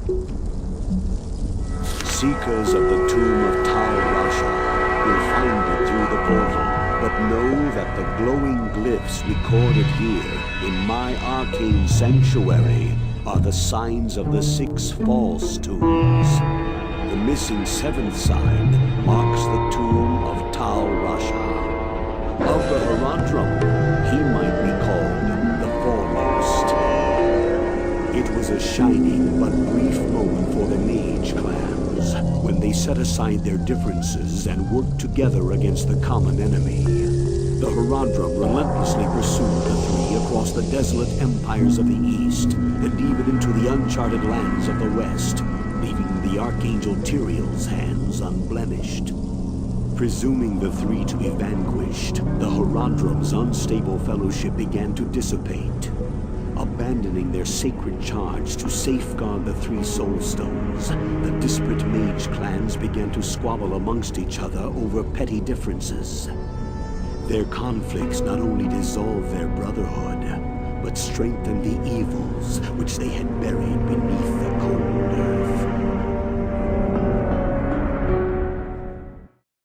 Seekers of the tomb of Tal Rasha will find it through the portal, but know that the glowing glyphs recorded here in my Arcane Sanctuary are the signs of the 6 false tombs. The missing 7th sign marks the tomb of Tal Rasha. Of the Herodrum, he might be called the foremost. It was a shining but brief moment for the mage clans, when they set aside their differences and worked together against the common enemy. The Herodrum relentlessly pursued the 3 across the desolate empires of the East, and even into the uncharted lands of the West, leaving the Archangel Tyrael's hands unblemished. Presuming the 3 to be vanquished, the Herodrum's unstable fellowship began to dissipate. Abandoning their sacred charge to safeguard the 3 soul stones, the disparate mage clans began to squabble amongst each other over petty differences. Their conflicts not only dissolved their brotherhood, but strengthened the evils which they had buried beneath